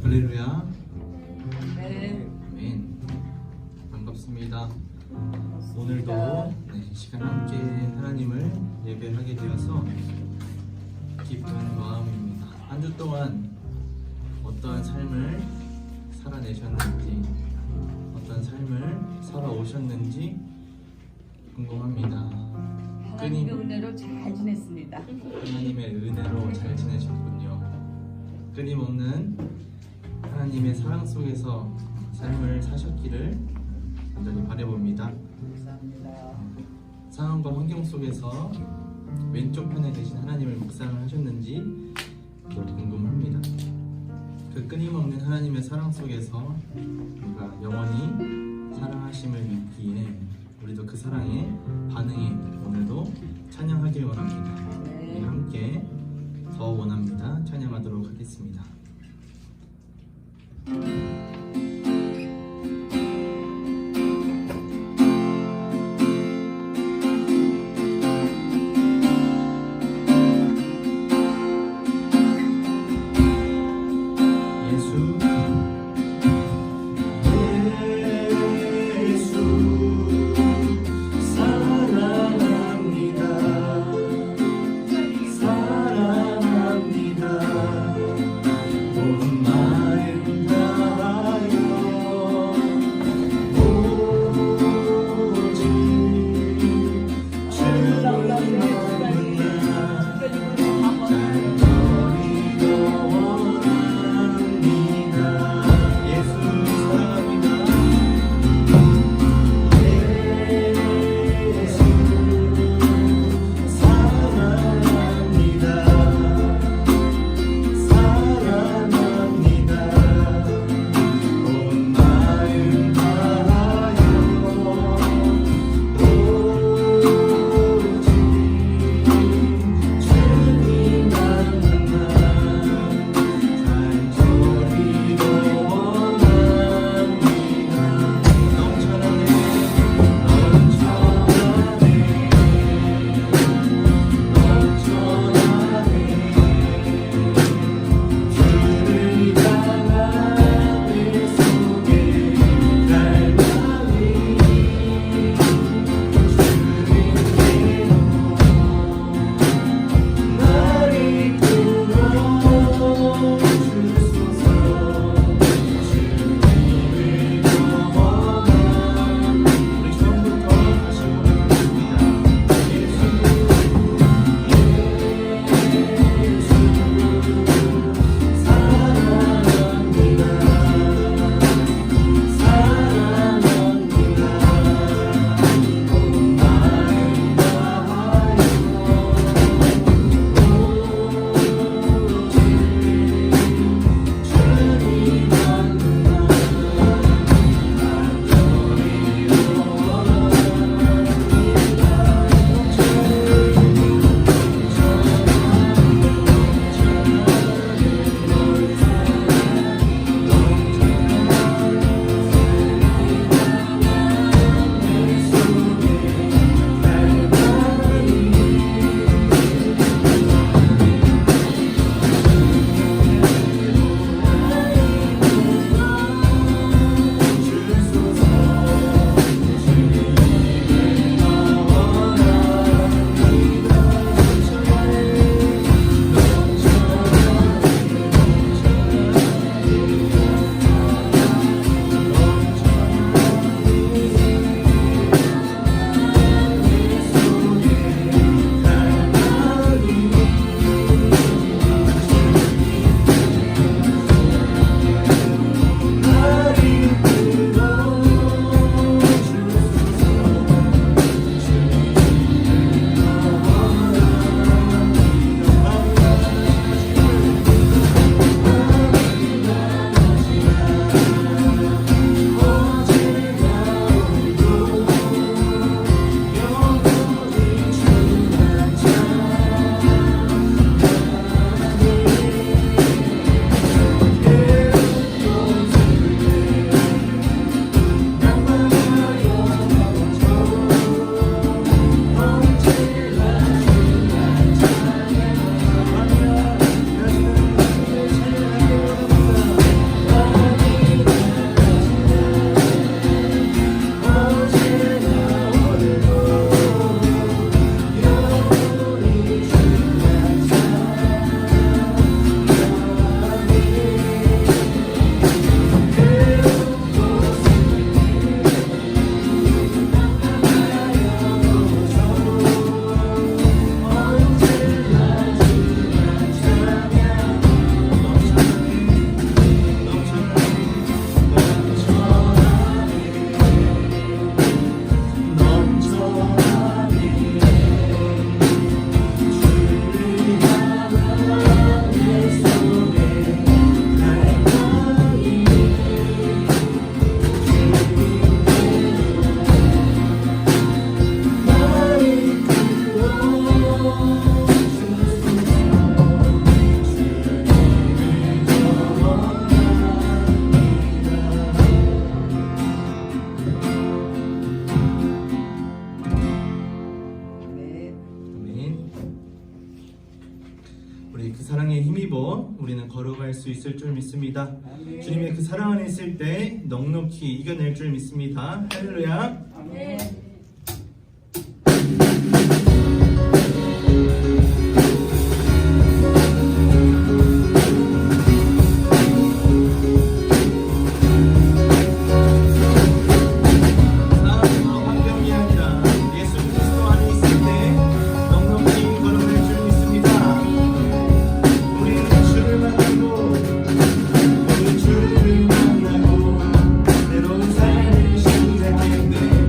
할렐루야. 네. 아멘. 반갑습니다. 오늘도 시간 함께 하나님을 예배하게 되어서 기쁜 마음입니다. 한 주 동안 어떠한 삶을 살아내셨는지, 어떤 삶을 살아오셨는지 궁금합니다. 하나님의 은혜로 잘 지냈습니다. 하나님의 은혜로 잘 지내셨군요. 끊임없는 하나님의 사랑 속에서 삶을 사셨기를 간절히 바라봅니다. 감사합니다. 상황과 환경 속에서 왼쪽 편에 계신 하나님을 묵상을 하셨는지 또 궁금합니다. 그 끊임없는 하나님의 사랑 속에서 우리가 영원히 사랑하심을 믿기에 우리도 그 사랑에 반응해 오늘도 찬양하길 원합니다. 네. 함께 더 원합니다. 찬양하도록 하겠습니다. 힘입어 우리는 걸어갈 수 있을 줄 믿습니다. 주님의 그 사랑 안에 있을 때 넉넉히 이겨낼 줄 믿습니다. 할렐루야. 네. 상황과 환경이 아니라 예수 그리스도 안에 있을 때 넉넉히 걸어갈 줄 믿습니다. 우리는 주를 만나고 새로운 삶을 시작했네.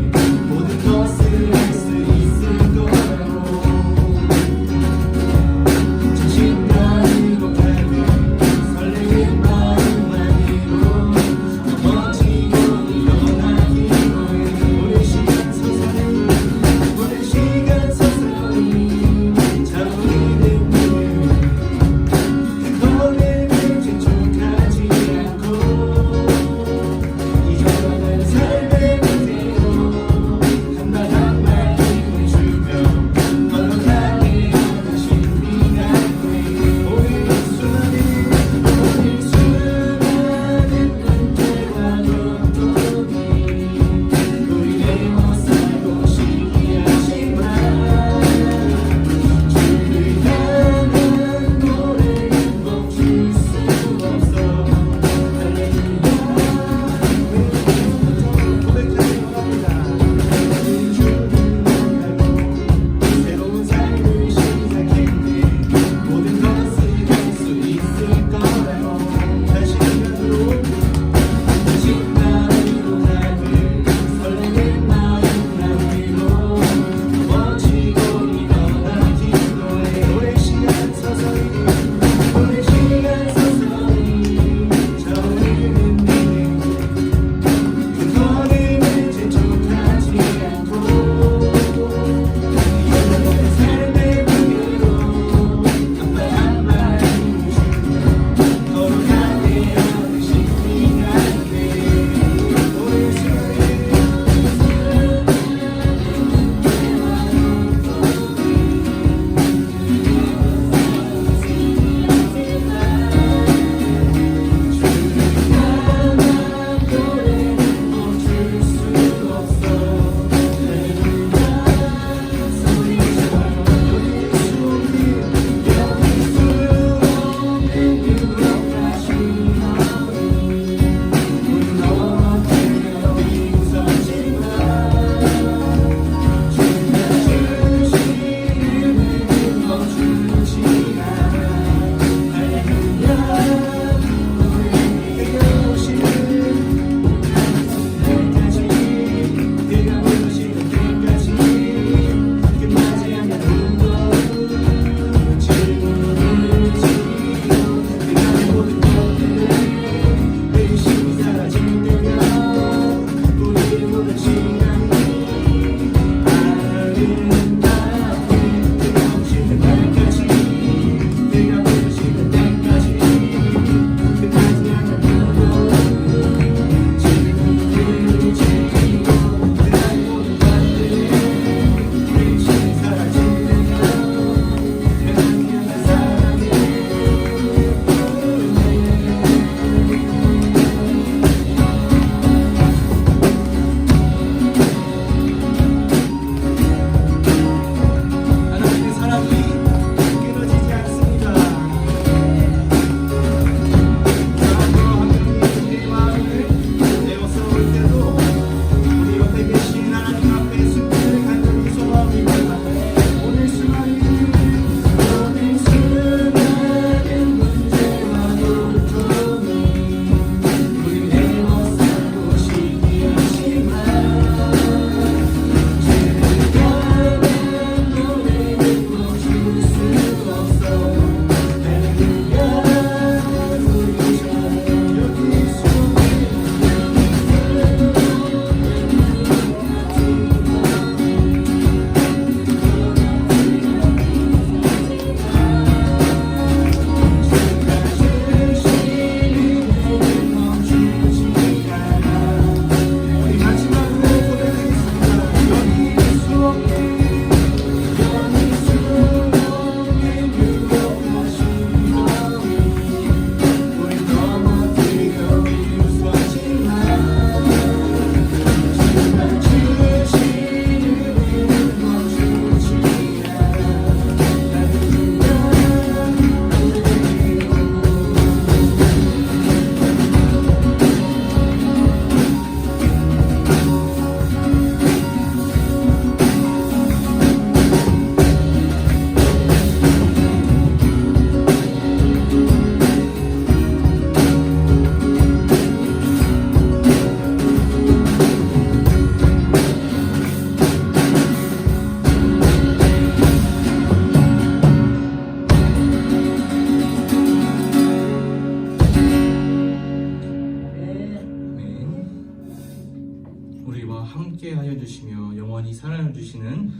영원히 사랑을 주시는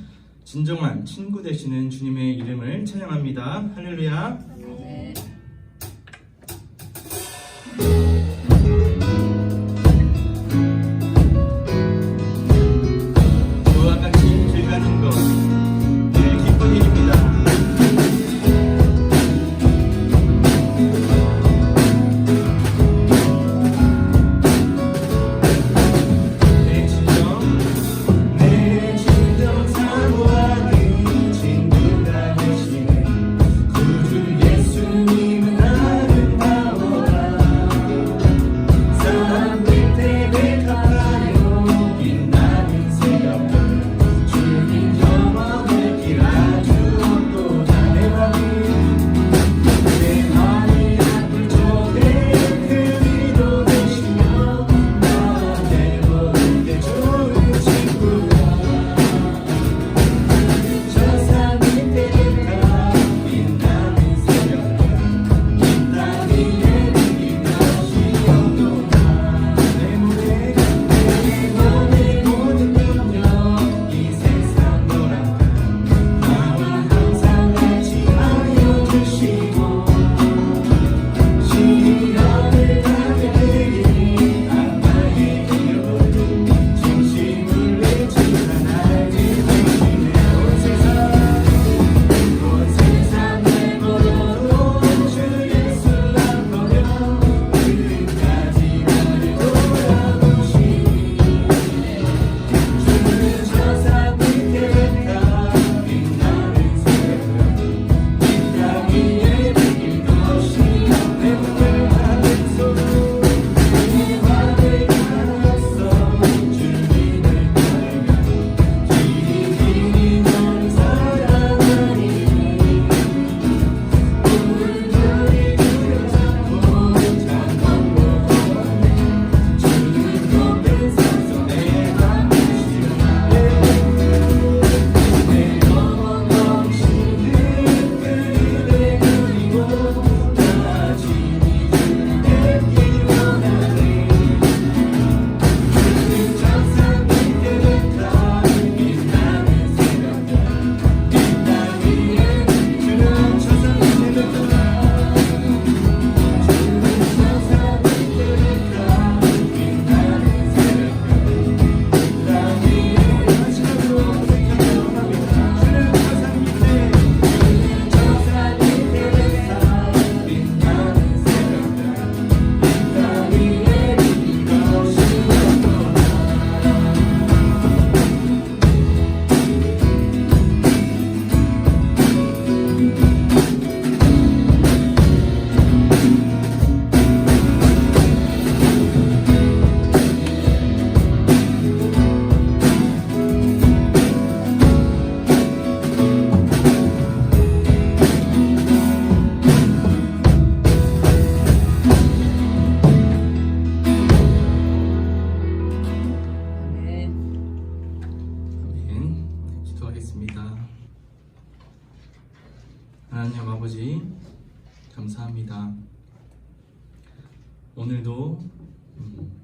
진정한 친구 되시는 주님의 이름을 찬양합니다. 할렐루야. 아멘. 저와 같이 길 가는 것 늘 기쁜 일입니다. 내 진정 사모하는 친구가 되시네. 구주 예수님은 아름다워라. 사랑 끝에 백합하여 빛나는 새벽별 주님 영원의 길 아주 없도다. 내 맘이 아플 적에 그 위로 되시며 나한테 보일 때 좋은 친구가 저 산 밑에 백합 빛나는 새벽별 이 땅 위에 빛이 없도다. 내 몸의 모든 능력 이 세상 노랗다. 나와 항상 같이 하여 주시고 시련을 당하니 악마의 기억을 진심을 외치다 날 지키시네. 온 세상 내버려도 주 예수 앞버려 끝까지 나를 돌아보시니 주는 저 산 밑에 백합 빛나는 새벽별 이 땅 위에 빛일 것이 내 꿈을 하면서 내 맘을 가졌어. 주님을 따르며 길이 너를 사랑하니 우리 두려워 잠깐 보았네. 주는 높은 산속 내 맘을 내 영원 넘치는 그림에 그리고 나 진이 주를 뵙기 원하네. 주는 천상 밑에 백합 빛나는 새벽별 이 땅 위에 주는 천상 밑에 백합 주는 천상 밑에 백합 빛나는 새벽별 이 땅 위에 마지막으로 고백합니다. 주는 천상 밑에 백합 빛나는 새벽별 이 땅 위에 빛일 것이 없도다. 아멘. 아멘. 기도하겠습니다. 하나님 아버지 감사합니다. 오늘도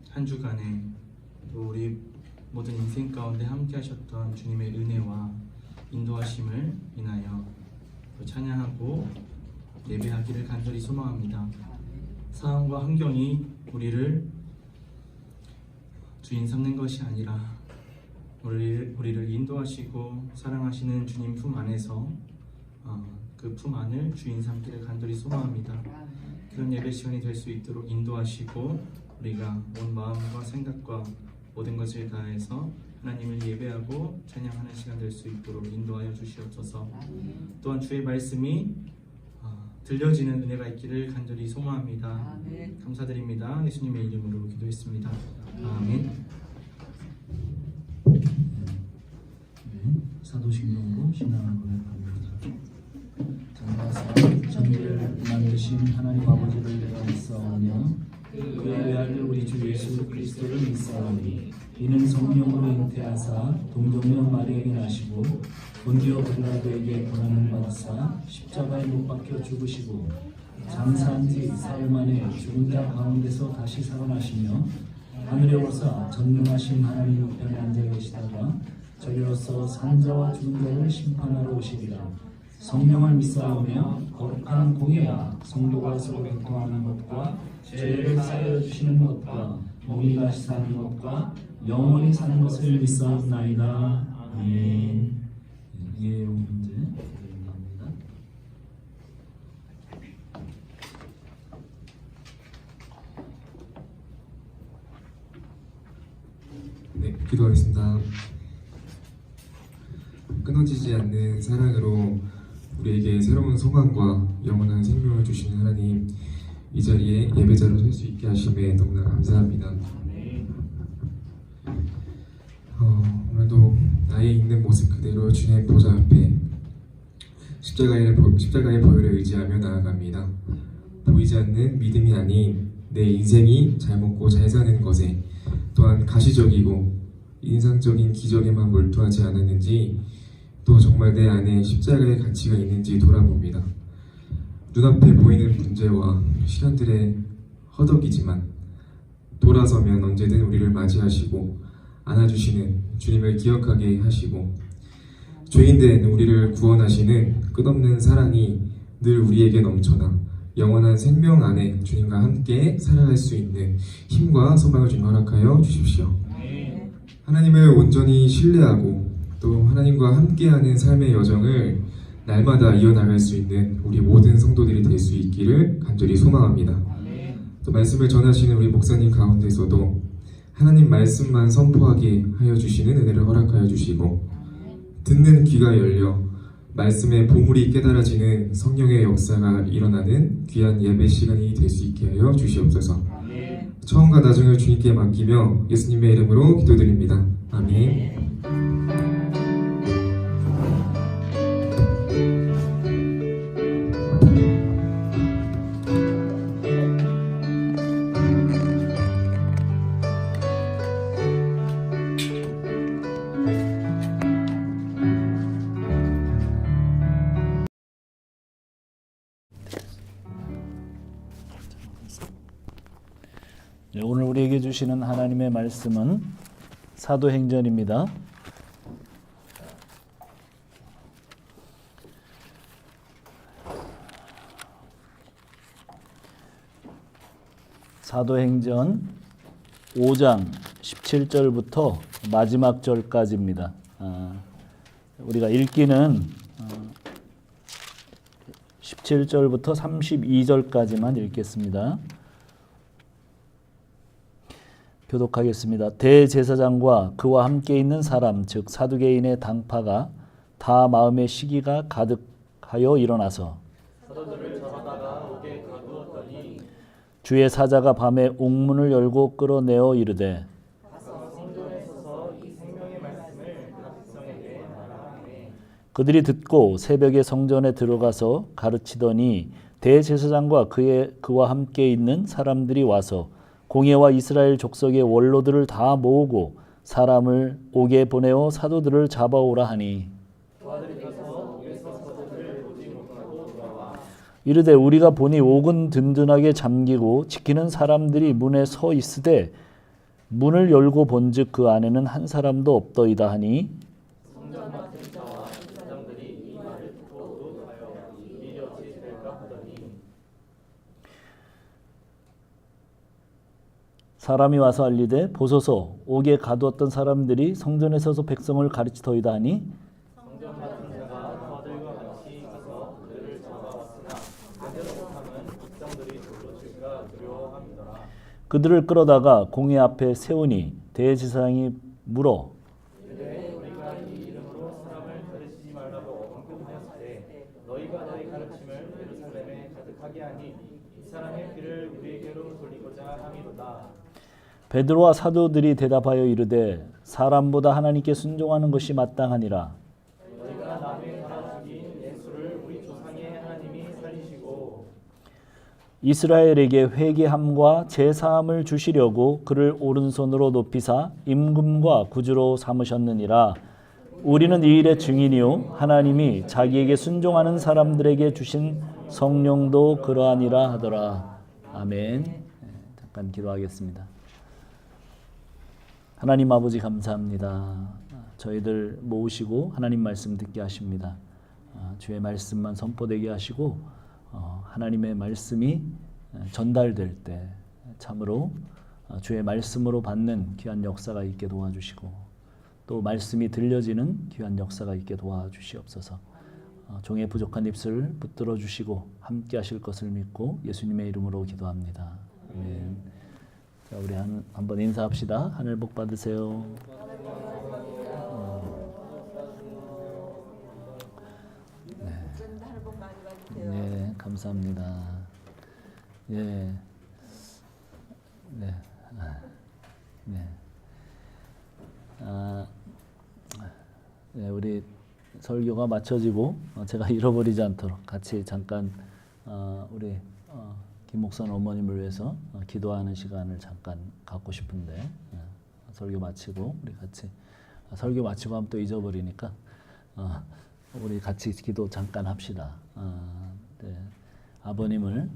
한 주간에 또 우리 모든 인생 가운데 함께 하셨던 주님의 은혜와 인도하심을 인하여 또 찬양하고 예배하기를 간절히 소망합니다. 상황과 환경이 우리를 주인 삼는 것이 아니라 우리를 인도하시고 사랑하시는 주님 품 안에서 그 품 안을 주인 삼기를 간절히 소망합니다. 그런 예배 시간이 될 수 있도록 인도하시고 우리가 온 마음과 생각과 모든 것을 다해서 하나님을 예배하고 찬양하는 시간 될 수 있도록 인도하여 주시옵소서. 또한 주의 말씀이 들려지는 은혜가 있기를 간절히 소망합니다. 아멘. 감사드립니다. 예수님의 이름으로 기도했습니다. 아멘. 사도신경으로 신앙을 고백합니다. 장가사 천지를 만드신 하나님 아버지를 내가 믿사오며 그의 외아들 우리 주 예수 그리스도를 믿사오니 이는 성령으로 잉태하사 동정녀 마리아에게 나시고 본디오 빌라도에게 고난을 받으사 십자가에 못 박혀 죽으시고 장사한 지 사흘 만에 죽은 자 가운데서 다시 살아나시며 하늘에 오사 전능하신 하나님 우편에 앉아 계시다가 저리로서 산자와 죽은 자를 심판하러 오시리라. 성령을 믿사오며 거룩한 공예와 성도가 서로 교통하는 것과 죄를 사하여 주시는 것과 몸이 다시 사는 것과 영원히 사는 것을 믿사옵나이다. 아멘. 예용 문제 드립니다. 네, 기도하겠습니다. 끊어지지 않는 사랑으로 우리에게 새로운 소망과 영원한 생명을 주시는 하나님, 이 자리에 예배자로 설 수 있게 하심에 너무나 감사합니다. 오늘도 나의 있는 모습 그대로 주님의 보좌 앞에 십자가의 보혈에 의지하며 나아갑니다. 보이지 않는 믿음이 아닌 내 인생이 잘 먹고 잘 사는 것에, 또한 가시적이고 인상적인 기적에만 몰두하지 않았는지, 또 정말 내 안에 십자가의 가치가 있는지 돌아봅니다. 눈앞에 보이는 문제와 시련들의 허덕이지만 돌아서면 언제든 우리를 맞이하시고 안아주시는 주님을 기억하게 하시고, 죄인된 우리를 구원하시는 끝없는 사랑이 늘 우리에게 넘쳐나 영원한 생명 안에 주님과 함께 살아갈 수 있는 힘과 소망을 주님 허락하여 주십시오. 하나님을 온전히 신뢰하고 또 하나님과 함께하는 삶의 여정을 날마다 이어나갈 수 있는 우리 모든 성도들이 될 수 있기를 간절히 소망합니다. 또 말씀을 전하시는 우리 목사님 가운데서도 하나님 말씀만 선포하게 하여 주시는 은혜를 허락하여 주시고, 듣는 귀가 열려 말씀의 보물이 깨달아지는 성령의 역사가 일어나는 귀한 예배 시간이 될 수 있게 하여 주시옵소서. 처음과 나중을 주님께 맡기며 예수님의 이름으로 기도드립니다. 아멘. 오늘 우리에게 주시는 하나님의 말씀은 사도행전입니다. 사도행전 5장 17절부터 마지막 절까지입니다. 우리가 읽기는 17절부터 32절까지만 읽겠습니다. 교독하겠습니다. 대제사장과 그와 함께 있는 사람, 즉 사두개인의 당파가 다 마음의 시기가 가득하여 일어나서 사도들을 잡아다가 옥에 가두었더니 주의 사자가 밤에 옥문을 열고 끌어내어 이르되 그들이 듣고 새벽에 성전에 들어가서 가르치더니 대제사장과 그와 함께 있는 사람들이 와서 공예와 이스라엘 족속의 원로들을 다 모으고 사람을 옥에 보내어 사도들을 잡아오라 하니 이르되 우리가 보니 옥은 든든하게 잠기고 지키는 사람들이 문에 서 있으되 문을 열고 본즉 그 안에는 한 사람도 없더이다 하니 사람이 와서 알리되 보소서 옥에 가두었던 사람들이 성전에 서서 백성을 가르치더이다 하니 그들을 끌어다가 공회 앞에 세우니 대제사장이 물어 너희가 너희 가르침을 예루살렘에 가득하게 하니 이 사람의 귀를 우리에게로 돌리고자 함이로다. 베드로와 사도들이 대답하여 이르되 사람보다 하나님께 순종하는 것이 마땅하니라. 너희가 남의 살아 죽인 예수를 우리 조상의 하나님이 살리시고 이스라엘에게 회개함과 제사함을 주시려고 그를 오른손으로 높이사 임금과 구주로 삼으셨느니라. 우리는 이 일의 증인이요 하나님이 자기에게 순종하는 사람들에게 주신 성령도 그러하니라 하더라. 아멘. 잠깐 기도하겠습니다. 하나님 아버지 감사합니다. 저희들 모으시고 하나님 말씀 듣게 하십니다. 주의 말씀만 선포되게 하시고 하나님의 말씀이 전달될 때 참으로 주의 말씀으로 받는 귀한 역사가 있게 도와주시고 또 말씀이 들려지는 귀한 역사가 있게 도와주시옵소서. 종의 부족한 입술을 붙들어 주시고 함께 하실 것을 믿고 예수님의 이름으로 기도합니다. 아멘. 자, 우리 한번 인사합시다. 하늘 복 받으세요. 네, 감사합니다. 예, 네, 네. 네, 우리 설교가 마쳐지고 제가 잃어버리지 않도록 같이 잠깐 우리 김 목사 어머님을 위해서 기도하는 시간을 잠깐 갖고 싶은데 설교 마치고 우리 같이 설교 마치고 하면 또 잊어버리니까 우리 같이 기도 잠깐 합시다. 네. 아버님을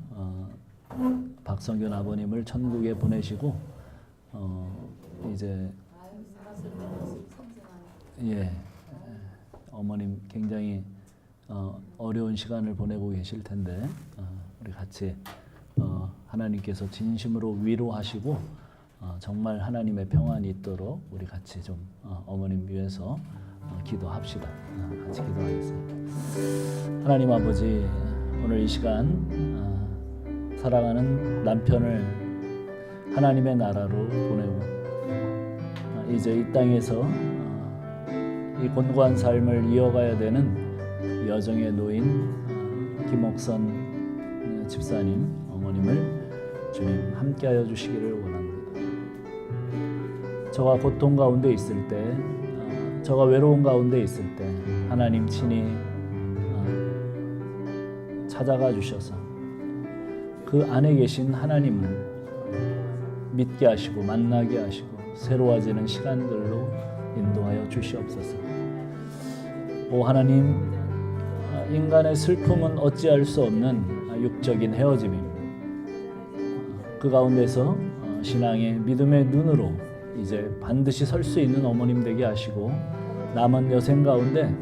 박성균 아버님을 천국에 보내시고 이제 예 어머님 굉장히 어려운 시간을 보내고 계실 텐데 우리 같이 하나님께서 진심으로 위로하시고 정말 하나님의 평안이 있도록 우리 같이 좀 어머님 위해서 기도합시다. 같이 기도하겠습니다. 하나님 아버지, 오늘 이 시간 사랑하는 남편을 하나님의 나라로 보내고 이제 이 땅에서 이 곤고한 삶을 이어가야 되는 여정의 노인 김옥선 집사님 어머님을 주님 함께하여 주시기를 원합니다. 저가 고통 가운데 있을 때, 저가 외로운 가운데 있을 때 하나님 친히 찾아가 주셔서 그 안에 계신 하나님을 믿게 하시고 만나게 하시고 새로워지는 시간들로 인도하여 주시옵소서. 오 하나님, 인간의 슬픔은 어찌할 수 없는 육적인 헤어짐입니다. 그 가운데서 신앙의 믿음의 눈으로 이제 반드시 설 수 있는 어머님 되게 하시고 남은 여생 가운데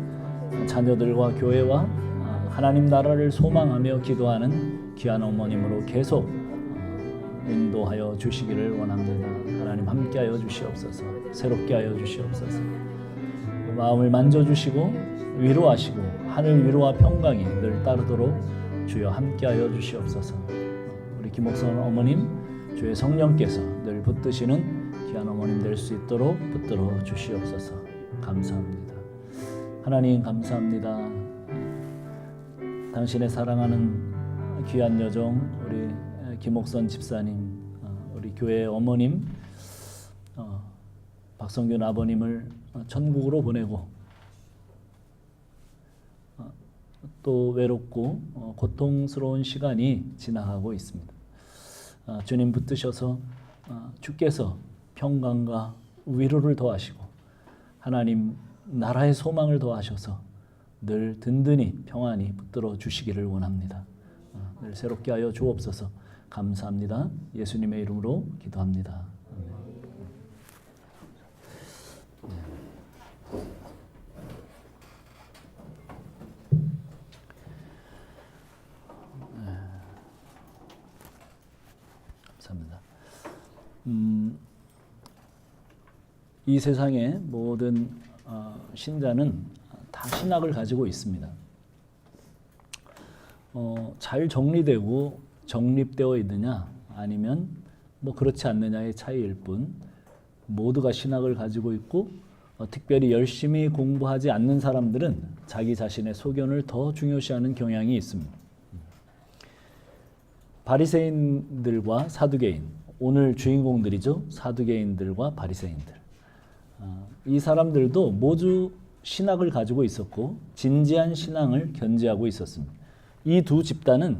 자녀들과 교회와 하나님 나라를 소망하며 기도하는 귀한 어머님으로 계속 인도하여 주시기를 원합니다. 하나님 함께하여 주시옵소서. 새롭게 하여 주시옵소서. 마음을 만져주시고 위로하시고 하늘 위로와 평강이 늘 따르도록 주여 함께하여 주시옵소서. 우리 김옥선 어머님 주의 성령께서 늘 붙드시는 귀한 어머님 될 수 있도록 붙들어 주시옵소서. 감사합니다. 하나님 감사합니다. 당신의 사랑하는 귀한 여종 우리 김옥선 집사님, 우리 교회 어머님, 박성균 아버님을 천국으로 보내고 또 외롭고 고통스러운 시간이 지나가고 있습니다. 주님 붙드셔서 주께서 평강과 위로를 더하시고 하나님 나라의 소망을 더하셔서 늘 든든히 평안히 붙들어 주시기를 원합니다. 늘 새롭게 하여 주옵소서. 감사합니다. 예수님의 이름으로 기도합니다. 감사합니다. 이 세상의 모든 신자는 다 신학을 가지고 있습니다. 잘 정리되고 정립되어 있느냐 아니면 뭐 그렇지 않느냐의 차이일 뿐 모두가 신학을 가지고 있고 특별히 열심히 공부하지 않는 사람들은 자기 자신의 소견을 더 중요시하는 경향이 있습니다. 바리새인들과 사두개인, 오늘 주인공들이죠. 사두개인들과 바리새인들. 이 사람들도 모두 신학을 가지고 있었고 진지한 신앙을 견지하고 있었습니다. 이 두 집단은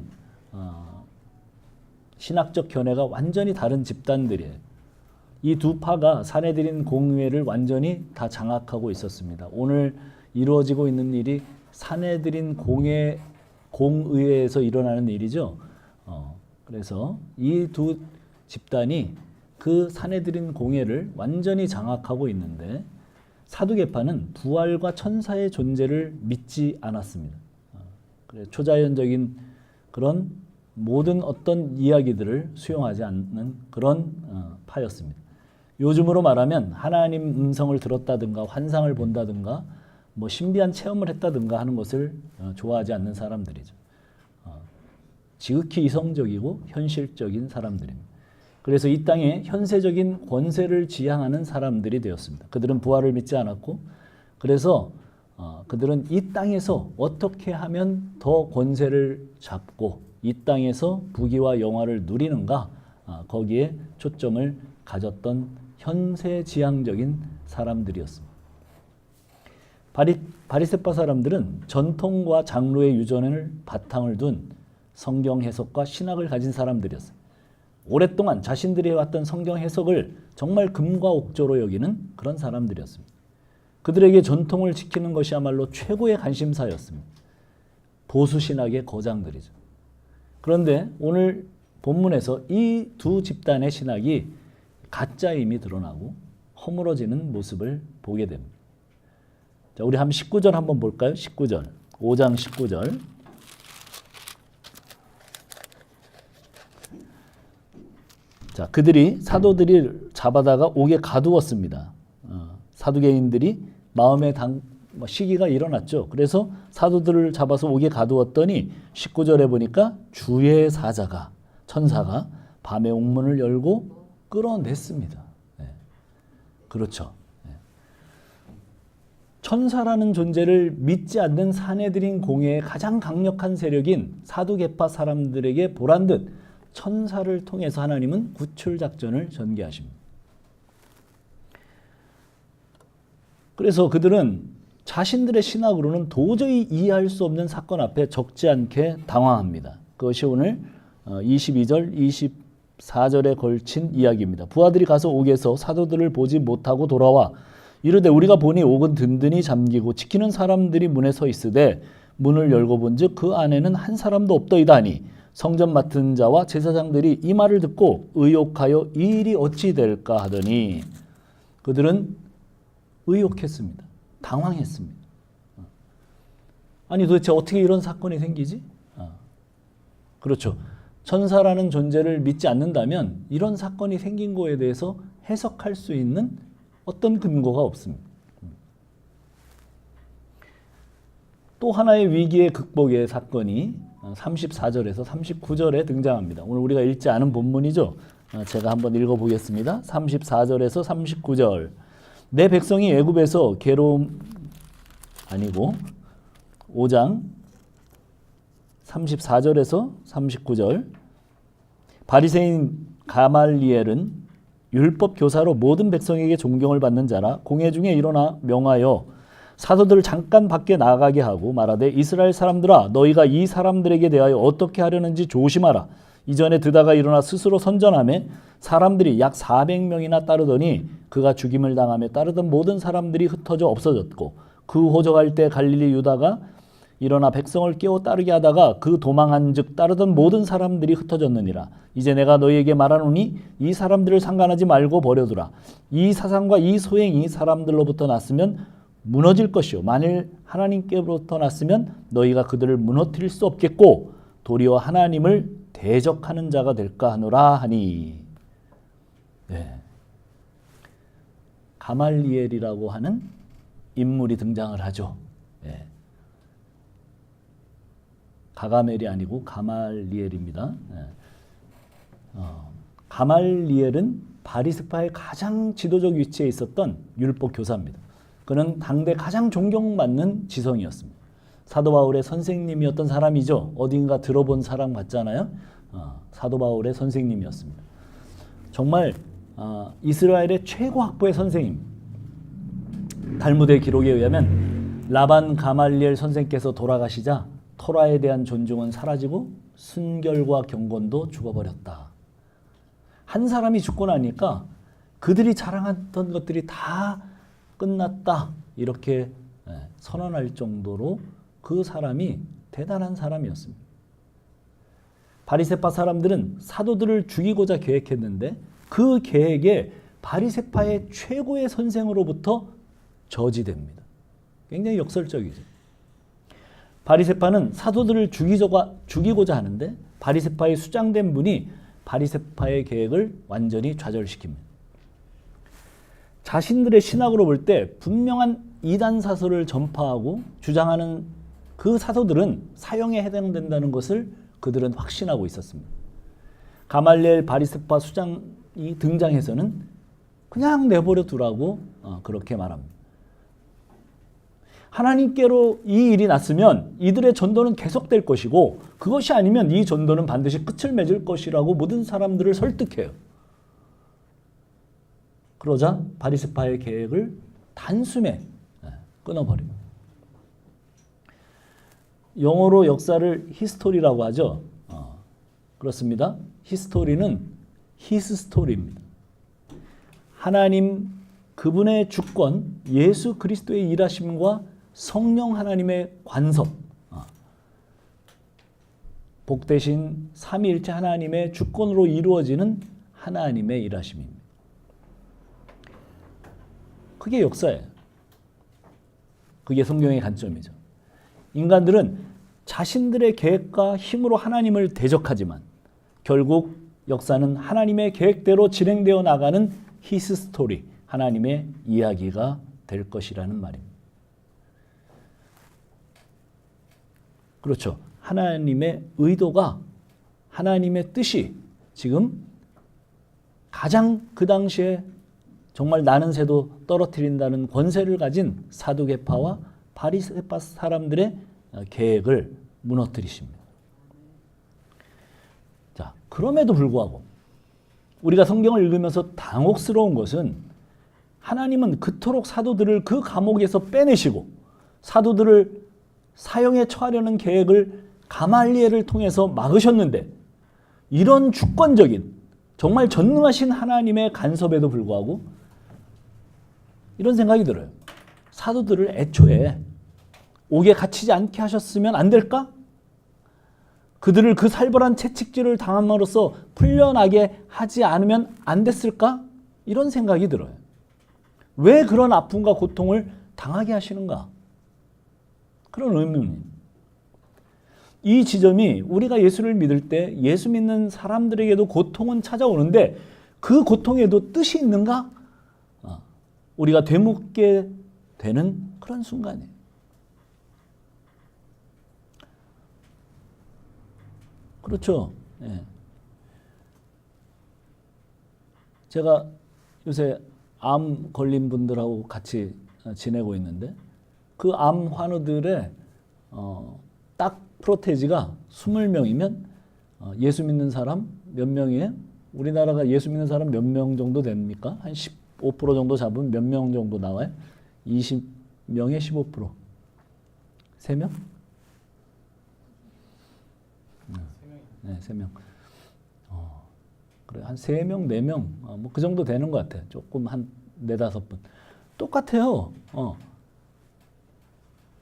신학적 견해가 완전히 다른 집단들이에요. 이 두 파가 사내들인 공의회를 완전히 다 장악하고 있었습니다. 오늘 이루어지고 있는 일이 사내들인 공의회에서 일어나는 일이죠. 그래서 이 두 집단이 그 사내들인 공회를 완전히 장악하고 있는데 사두개파는 부활과 천사의 존재를 믿지 않았습니다. 초자연적인 그런 모든 어떤 이야기들을 수용하지 않는 그런 파였습니다. 요즘으로 말하면 하나님 음성을 들었다든가 환상을 본다든가 뭐 신비한 체험을 했다든가 하는 것을 좋아하지 않는 사람들이죠. 지극히 이성적이고 현실적인 사람들입니다. 그래서 이 땅에 현세적인 권세를 지향하는 사람들이 되었습니다. 그들은 부활을 믿지 않았고, 그래서 그들은 이 땅에서 어떻게 하면 더 권세를 잡고 이 땅에서 부귀와 영화를 누리는가, 거기에 초점을 가졌던 현세지향적인 사람들이었습니다. 바리새파 사람들은 전통과 장로의 유전을 바탕을 둔 성경 해석과 신학을 가진 사람들이었어요. 오랫동안 자신들이 해왔던 성경 해석을 정말 금과 옥조로 여기는 그런 사람들이었습니다. 그들에게 전통을 지키는 것이야말로 최고의 관심사였습니다. 보수신학의 거장들이죠. 그런데 오늘 본문에서 이 두 집단의 신학이 가짜임이 드러나고 허물어지는 모습을 보게 됩니다. 자, 우리 한번 19절 한번 볼까요? 19절. 5장 19절. 자, 그들이 사도들이 잡아다가 옥에 가두었습니다. 사두개인들이 마음에 시기가 일어났죠. 그래서 사도들을 잡아서 옥에 가두었더니 19절에 보니까 주의 사자가, 천사가 밤에 옥문을 열고 끌어냈습니다. 네. 그렇죠. 네. 천사라는 존재를 믿지 않는 사내들인 공회의 가장 강력한 세력인 사두개파 사람들에게 보란듯 천사를 통해서 하나님은 구출 작전을 전개하십니다. 그래서 그들은 자신들의 신학으로는 도저히 이해할 수 없는 사건 앞에 적지 않게 당황합니다. 그것이 오늘 22절, 24절에 걸친 이야기입니다. 부하들이 가서 옥에서 사도들을 보지 못하고 돌아와 이르되 우리가 보니 옥은 든든히 잠기고 지키는 사람들이 문에 서 있으되 문을 열고 본즉 그 안에는 한 사람도 없더이다 하니 성전 맡은 자와 제사장들이 이 말을 듣고 의혹하여 이 일이 어찌 될까 하더니 그들은 의혹했습니다. 당황했습니다. 아니 도대체 어떻게 이런 사건이 생기지? 그렇죠. 천사라는 존재를 믿지 않는다면 이런 사건이 생긴 거에 대해서 해석할 수 있는 어떤 근거가 없습니다. 또 하나의 위기의 극복의 사건이 34절에서 39절에 등장합니다. 오늘 우리가 읽지 않은 본문이죠. 제가 한번 읽어보겠습니다. 34절에서 39절. 내 백성이 애굽에서 괴로움 아니고 5장 34절에서 39절. 바리새인 가말리엘은 율법 교사로 모든 백성에게 존경을 받는 자라 공회 중에 일어나 명하여 사도들을 잠깐 밖에 나가게 하고 말하되 이스라엘 사람들아 너희가 이 사람들에게 대하여 어떻게 하려는지 조심하라. 이전에 드다가 일어나 스스로 선전하며 사람들이 약 400명이나 따르더니 그가 죽임을 당하며 따르던 모든 사람들이 흩어져 없어졌고 그 호적할 때 갈릴리 유다가 일어나 백성을 깨워 따르게 하다가 그 도망한 즉 따르던 모든 사람들이 흩어졌느니라. 이제 내가 너희에게 말하노니 이 사람들을 상관하지 말고 버려두라. 이 사상과 이 소행이 사람들로부터 났으면 무너질 것이요 만일 하나님께로부터 났으면 너희가 그들을 무너뜨릴 수 없겠고 도리어 하나님을 대적하는 자가 될까 하노라 하니. 네. 가말리엘이라고 하는 인물이 등장을 하죠. 네. 가가멜이 아니고 가말리엘입니다. 네. 가말리엘은 바리새파의 가장 지도적 위치에 있었던 율법 교사입니다. 그는 당대 가장 존경받는 지성이었습니다. 사도 바울의 선생님이었던 사람이죠. 어딘가 들어본 사람 같잖아요. 사도 바울의 선생님이었습니다. 정말 이스라엘의 최고 학부의 선생님. 달무드의 기록에 의하면 라반 가말리엘 선생께서 돌아가시자 토라에 대한 존중은 사라지고 순결과 경건도 죽어버렸다. 한 사람이 죽고 나니까 그들이 자랑했던 것들이 다 끝났다 이렇게 선언할 정도로 그 사람이 대단한 사람이었습니다. 바리새파 사람들은 사도들을 죽이고자 계획했는데 그 계획에 바리새파의 최고의 선생으로부터 저지됩니다. 굉장히 역설적이죠. 바리새파는 사도들을 죽이고자 하는데 바리새파의 수장된 분이 바리새파의 계획을 완전히 좌절시킵니다. 자신들의 신학으로 볼 때 분명한 이단 사설을 전파하고 주장하는 그 사도들은 사형에 해당된다는 것을 그들은 확신하고 있었습니다. 가말리엘 바리새파 수장이 등장해서는 그냥 내버려 두라고 그렇게 말합니다. 하나님께로 이 일이 났으면 이들의 전도는 계속될 것이고 그것이 아니면 이 전도는 반드시 끝을 맺을 것이라고 모든 사람들을 설득해요. 그러자 바리새파의 계획을 단숨에 끊어버립니다. 영어로 역사를 히스토리라고 하죠. 그렇습니다. 히스토리는 히스 스토리입니다. 하나님 그분의 주권, 예수 그리스도의 일하심과 성령 하나님의 간섭, 복되신 삼위일체 하나님의 주권으로 이루어지는 하나님의 일하심입니다. 그게 역사예요. 그게 성경의 관점이죠. 인간들은 자신들의 계획과 힘으로 하나님을 대적하지만 결국 역사는 하나님의 계획대로 진행되어 나가는 히스 스토리, 하나님의 이야기가 될 것이라는 말입니다. 그렇죠. 하나님의 의도가, 하나님의 뜻이 지금 가장 그 당시에 정말 나는 새도 떨어뜨린다는 권세를 가진 사두개파와 바리새파 사람들의 계획을 무너뜨리십니다. 자, 그럼에도 불구하고 우리가 성경을 읽으면서 당혹스러운 것은 하나님은 그토록 사도들을 그 감옥에서 빼내시고 사도들을 사형에 처하려는 계획을 가말리엘을 통해서 막으셨는데 이런 주권적인 정말 전능하신 하나님의 간섭에도 불구하고 이런 생각이 들어요. 사도들을 애초에 옥에 갇히지 않게 하셨으면 안 될까? 그들을 그 살벌한 채찍질을 당함으로써 풀려나게 하지 않으면 안 됐을까? 이런 생각이 들어요. 왜 그런 아픔과 고통을 당하게 하시는가? 그런 의문입니다. 이 지점이 우리가 예수를 믿을 때 예수 믿는 사람들에게도 고통은 찾아오는데 그 고통에도 뜻이 있는가? 우리가 되묻게 되는 그런 순간이에요. 그렇죠. 예. 제가 요새 암 걸린 분들하고 같이 지내고 있는데 그 암 환우들의 딱 프로테지가 20명이면 예수 믿는 사람 몇 명이에요? 우리나라가 예수 믿는 사람 몇 명 정도 됩니까? 한 15% 정도 잡으면 몇 명 정도 나와요? 20명에 15%. 3명? 네, 3명. 그래, 한 3명, 4명, 뭐 그 정도 되는 것 같아요. 조금 한 4, 5분. 똑같아요.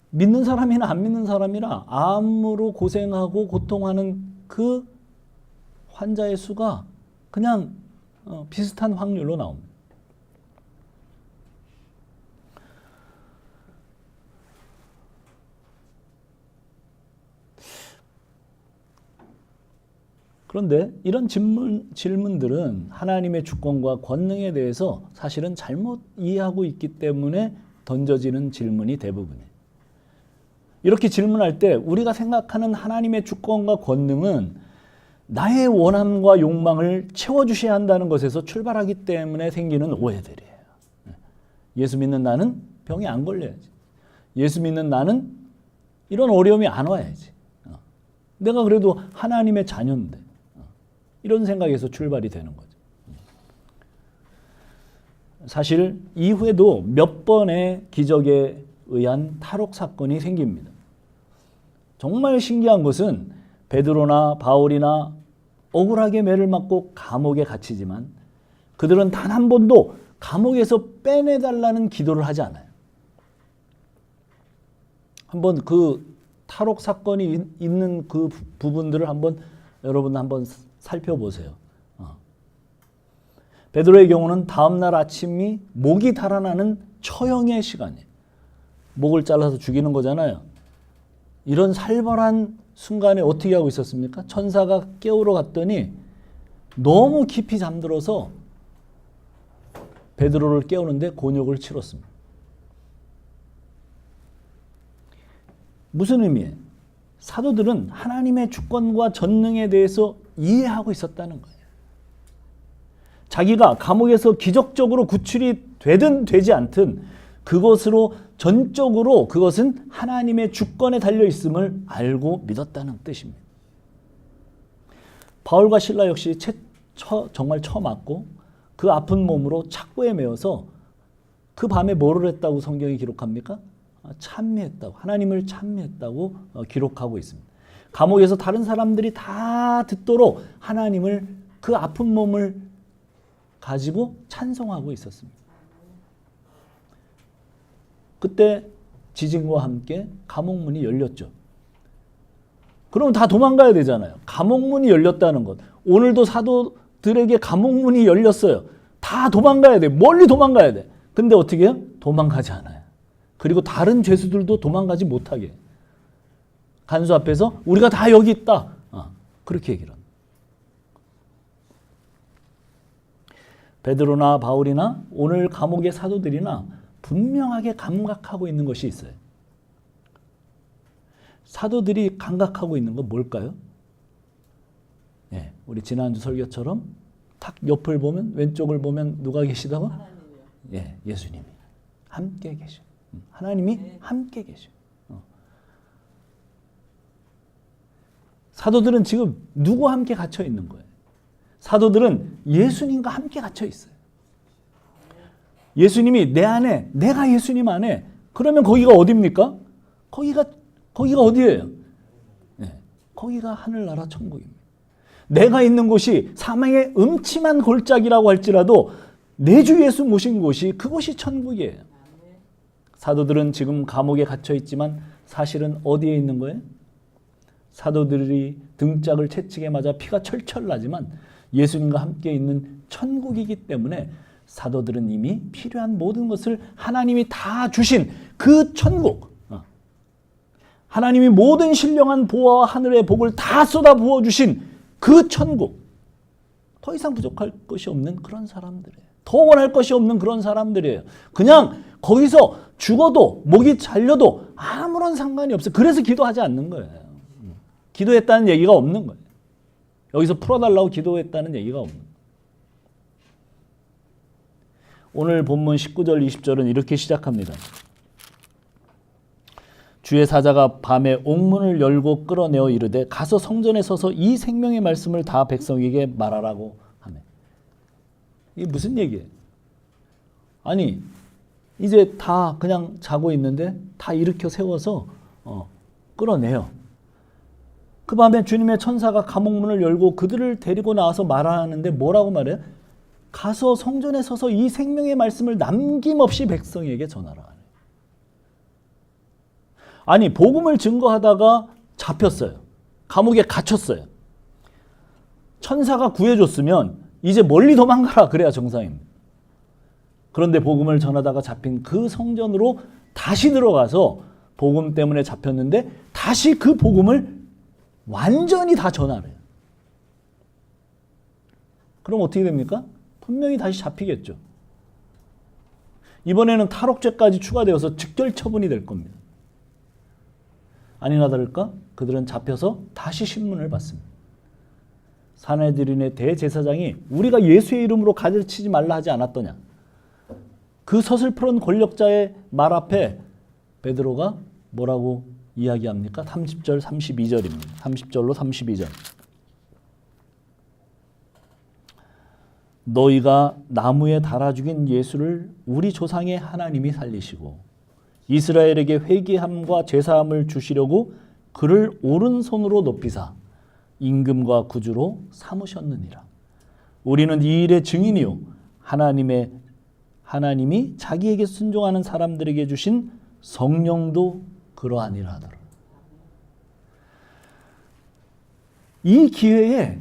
믿는 사람이나 안 믿는 사람이나 암으로 고생하고 고통하는 그 환자의 수가 그냥 비슷한 확률로 나옵니다. 그런데 이런 질문들은 하나님의 주권과 권능에 대해서 사실은 잘못 이해하고 있기 때문에 던져지는 질문이 대부분이에요. 이렇게 질문할 때 우리가 생각하는 하나님의 주권과 권능은 나의 원함과 욕망을 채워주셔야 한다는 것에서 출발하기 때문에 생기는 오해들이에요. 예수 믿는 나는 병이 안 걸려야지. 예수 믿는 나는 이런 어려움이 안 와야지. 내가 그래도 하나님의 자녀인데. 이런 생각에서 출발이 되는 거죠. 사실 이후에도 몇 번의 기적에 의한 탈옥 사건이 생깁니다. 정말 신기한 것은 베드로나 바울이나 억울하게 매를 맞고 감옥에 갇히지만 그들은 단 한 번도 감옥에서 빼내달라는 기도를 하지 않아요. 한번 그 탈옥 사건이 있는 그 부분들을 여러분 한번 살펴보세요. 베드로의 경우는 다음날 아침이 목이 달아나는 처형의 시간이에요. 목을 잘라서 죽이는 거잖아요. 이런 살벌한 순간에 어떻게 하고 있었습니까? 천사가 깨우러 갔더니 너무 깊이 잠들어서 베드로를 깨우는데 곤욕을 치렀습니다. 무슨 의미예요? 사도들은 하나님의 주권과 전능에 대해서 이해하고 있었다는 거예요. 자기가 감옥에서 기적적으로 구출이 되든 되지 않든 그것으로 전적으로 그것은 하나님의 주권에 달려 있음을 알고 믿었다는 뜻입니다. 바울과 실라 역시 정말 처맞고 그 아픈 몸으로 착고에 매어서 그 밤에 뭐를 했다고 성경이 기록합니까? 찬미했다고, 하나님을 찬미했다고 기록하고 있습니다. 감옥에서 다른 사람들이 다 듣도록 하나님을 그 아픈 몸을 가지고 찬송하고 있었습니다. 그때 지진과 함께 감옥문이 열렸죠. 그럼 다 도망가야 되잖아요. 감옥문이 열렸다는 것. 오늘도 사도들에게 감옥문이 열렸어요. 다 도망가야 돼. 멀리 도망가야 돼. 근데 어떻게 해요? 도망가지 않아요. 그리고 다른 죄수들도 도망가지 못하게. 간수 앞에서 우리가 다 여기 있다. 그렇게 얘기를 합니다. 베드로나 바울이나 오늘 감옥의 사도들이나 분명하게 감각하고 있는 것이 있어요. 사도들이 감각하고 있는 건 뭘까요? 예, 우리 지난주 설교처럼 탁 옆을 보면, 왼쪽을 보면 누가 계시다고? 예, 예수님이 함께 계셔. 하나님이 함께 계셔. 사도들은 지금 누구와 함께 갇혀 있는 거예요? 사도들은 예수님과 함께 갇혀 있어요. 예수님이 내 안에, 내가 예수님 안에, 그러면 거기가 어디입니까? 거기가 어디예요? 네, 거기가 하늘나라 천국입니다. 내가 있는 곳이 사망의 음침한 골짜기라고 할지라도 내 주 예수 모신 곳이 그곳이 천국이에요. 사도들은 지금 감옥에 갇혀 있지만 사실은 어디에 있는 거예요? 사도들이 등짝을 채찍에 맞아 피가 철철 나지만 예수님과 함께 있는 천국이기 때문에 사도들은 이미 필요한 모든 것을 하나님이 다 주신 그 천국, 하나님이 모든 신령한 보화와 하늘의 복을 다 쏟아 부어 주신 그 천국, 더 이상 부족할 것이 없는 그런 사람들이에요. 더 원할 것이 없는 그런 사람들이에요. 그냥 거기서 죽어도 목이 잘려도 아무런 상관이 없어요. 그래서 기도하지 않는 거예요. 기도했다는 얘기가 없는 거예요. 여기서 풀어달라고 기도했다는 얘기가 없는 거예요. 오늘 본문 19절 20절은 이렇게 시작합니다. 주의 사자가 밤에 옥문을 열고 끌어내어 이르되 가서 성전에 서서 이 생명의 말씀을 다 백성에게 말하라고 하네. 이게 무슨 얘기예요? 아니 이제 다 그냥 자고 있는데 다 일으켜 세워서 끌어내요. 그 밤에 주님의 천사가 감옥문을 열고 그들을 데리고 나와서 말하는데 뭐라고 말해요? 가서 성전에 서서 이 생명의 말씀을 남김없이 백성에게 전하라. 아니 복음을 증거하다가 잡혔어요. 감옥에 갇혔어요. 천사가 구해줬으면 이제 멀리 도망가라 그래야 정상입니다. 그런데 복음을 전하다가 잡힌 그 성전으로 다시 들어가서 복음 때문에 잡혔는데 다시 그 복음을 완전히 다 전하래요. 그럼 어떻게 됩니까? 분명히 다시 잡히겠죠. 이번에는 탈옥죄까지 추가되어서 즉결 처분이 될 겁니다. 아니나 다를까? 그들은 잡혀서 다시 신문을 받습니다. 사내들인의 대제사장이 우리가 예수의 이름으로 가르치지 말라 하지 않았더냐. 그 서슬프런 권력자의 말 앞에 베드로가 뭐라고 이야기합니까? 30절 32절입니다. 30절로 32절. 너희가 나무에 달아 죽인 예수를 우리 조상의 하나님이 살리시고 이스라엘에게 회개함과 제사함을 주시려고 그를 오른손으로 높이사 임금과 구주로 삼으셨느니라. 우리는 이 일의 증인이요 하나님이 자기에게 순종하는 사람들에게 주신 성령도 그러하니라 하더라. 이 기회에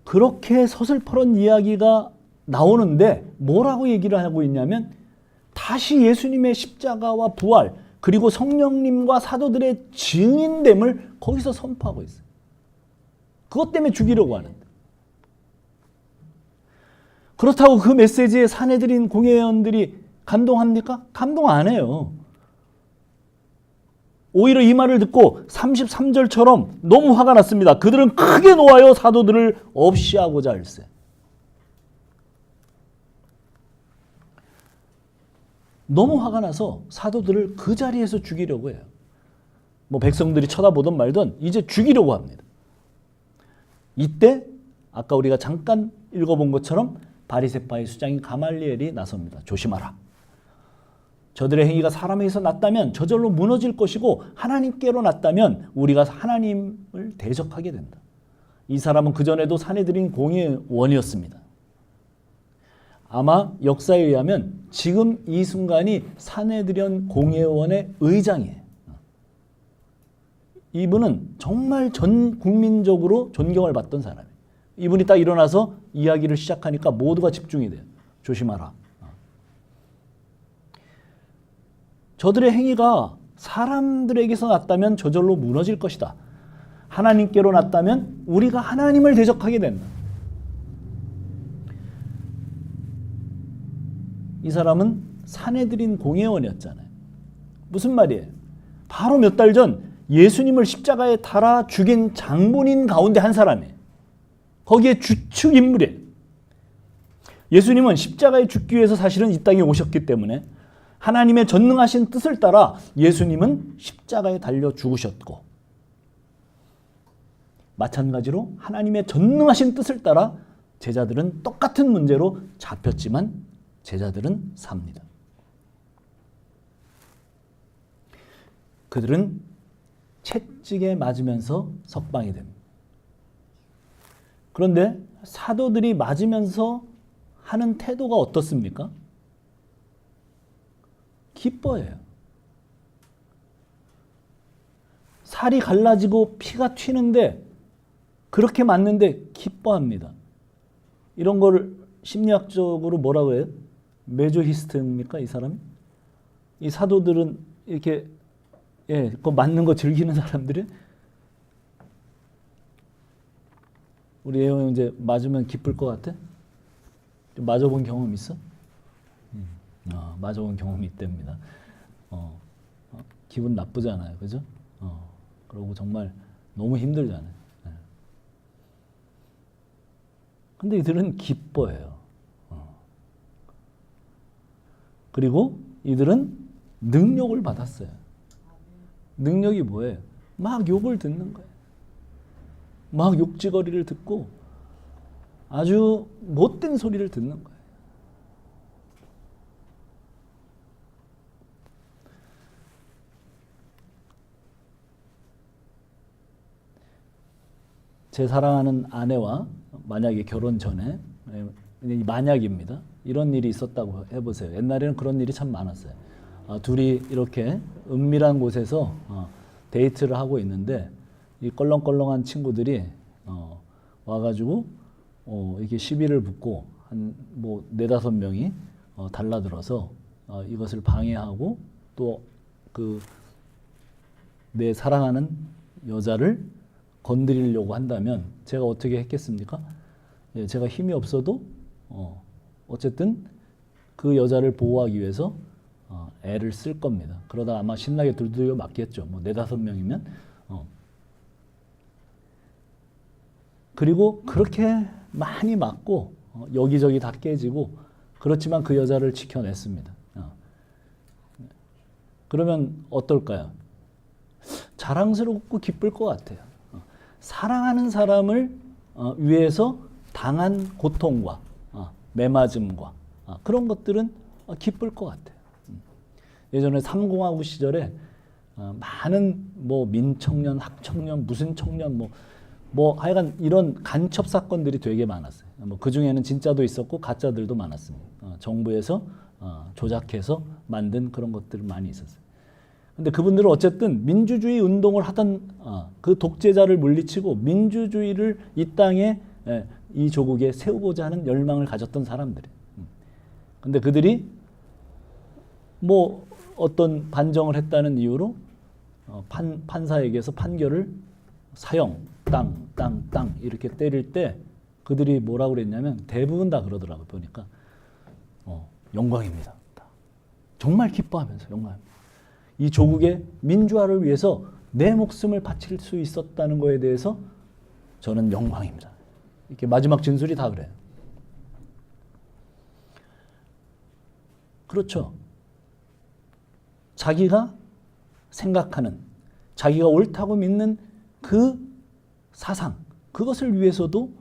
그렇게 서슬퍼런 이야기가 나오는데 뭐라고 얘기를 하고 있냐면 다시 예수님의 십자가와 부활 그리고 성령님과 사도들의 증인됨을 거기서 선포하고 있어요. 그것 때문에 죽이려고 하는데. 그렇다고 그 메시지에 사내들인 공회원들이 감동합니까? 감동 안 해요. 오히려 이 말을 듣고 33절처럼 너무 화가 났습니다. 그들은 크게 놓아여 사도들을 없이 하고자 할세. 너무 화가 나서 사도들을 그 자리에서 죽이려고 해요. 뭐 백성들이 쳐다보든 말든 이제 죽이려고 합니다. 이때 아까 우리가 잠깐 읽어본 것처럼 바리새파의 수장인 가말리엘이 나섭니다. 조심하라. 저들의 행위가 사람에게서 났다면 저절로 무너질 것이고 하나님께로 났다면 우리가 하나님을 대적하게 된다. 이 사람은 그전에도 사내들인 공회원이었습니다. 아마 역사에 의하면 지금 이 순간이 사내들인 공회원의 의장이에요. 이분은 정말 전 국민적으로 존경을 받던 사람이에요. 이분이 딱 일어나서 이야기를 시작하니까 모두가 집중이 돼요. 조심하라. 저들의 행위가 사람들에게서 났다면 저절로 무너질 것이다. 하나님께로 났다면 우리가 하나님을 대적하게 된다. 이 사람은 사내들인 공회원이었잖아요. 무슨 말이에요? 바로 몇 달 전 예수님을 십자가에 달아 죽인 장본인 가운데 한 사람이에요. 거기에 주축 인물이에요. 예수님은 십자가에 죽기 위해서 사실은 이 땅에 오셨기 때문에 하나님의 전능하신 뜻을 따라 예수님은 십자가에 달려 죽으셨고, 마찬가지로 하나님의 전능하신 뜻을 따라 제자들은 똑같은 문제로 잡혔지만 제자들은 삽니다. 그들은 채찍에 맞으면서 석방이 됩니다. 그런데 사도들이 맞으면서 하는 태도가 어떻습니까? 기뻐해요. 살이 갈라지고 피가 튀는데 그렇게 맞는데 기뻐합니다. 이런 걸 심리학적으로 뭐라고 해요? 메조히스트입니까? 이 사람이? 이 사도들은 이렇게 그 맞는 거 즐기는 사람들이? 우리 애용 형제 맞으면 기쁠 것 같아? 좀 맞아본 경험 있어? 맞아본 경험이 있답니다. 기분 나쁘잖아요, 그죠? 그러고 정말 너무 힘들잖아요. 근데 이들은 기뻐해요. 그리고 이들은 능력을 받았어요. 능력이 뭐예요? 막 욕을 듣는 거예요. 막 욕지거리를 듣고 아주 못된 소리를 듣는 거예요. 제 사랑하는 아내와 만약에 결혼 전에, 만약입니다. 이런 일이 있었다고 해보세요. 옛날에는 그런 일이 참 많았어요. 둘이 이렇게 은밀한 곳에서 데이트를 하고 있는데 이 껄렁껄렁한 친구들이 와가지고 이렇게 시비를 붙고 한 뭐 4-5명이 달라들어서 이것을 방해하고 또 그 내 사랑하는 여자를 건드리려고 한다면 제가 어떻게 했겠습니까? 제가 힘이 없어도 어쨌든 그 여자를 보호하기 위해서 애를 쓸 겁니다. 그러다 아마 신나게 두들겨 맞겠죠. 뭐 4-5명이면. 그리고 그렇게 많이 맞고 여기저기 다 깨지고 그렇지만 그 여자를 지켜냈습니다. 그러면 어떨까요? 자랑스럽고 기쁠 것 같아요. 사랑하는 사람을 위해서 당한 고통과 매맞음과 그런 것들은 기쁠 것 같아요. 예전에 삼공화국 시절에 많은 뭐 민청년, 학청년, 무슨 청년 뭐 하여간 이런 간첩 사건들이 되게 많았어요. 뭐 그 중에는 진짜도 있었고 가짜들도 많았습니다. 정부에서 조작해서 만든 그런 것들이 많이 있었어요. 근데 그분들은 어쨌든 민주주의 운동을 하던 그 독재자를 물리치고 민주주의를 이 땅에 이 조국에 세우고자 하는 열망을 가졌던 사람들이에요. 근데 그들이 뭐 어떤 반정을 했다는 이유로 판사에게서 판결을 사형, 땅 이렇게 때릴 때 그들이 뭐라고 그랬냐면 대부분 다 그러더라고요. 보니까 영광입니다. 정말 기뻐하면서 영광입니다. 이 조국의 민주화를 위해서 내 목숨을 바칠 수 있었다는 거에 대해서 저는 영광입니다. 이렇게 마지막 진술이 다 그래요. 그렇죠. 자기가 생각하는, 자기가 옳다고 믿는 그 사상, 그것을 위해서도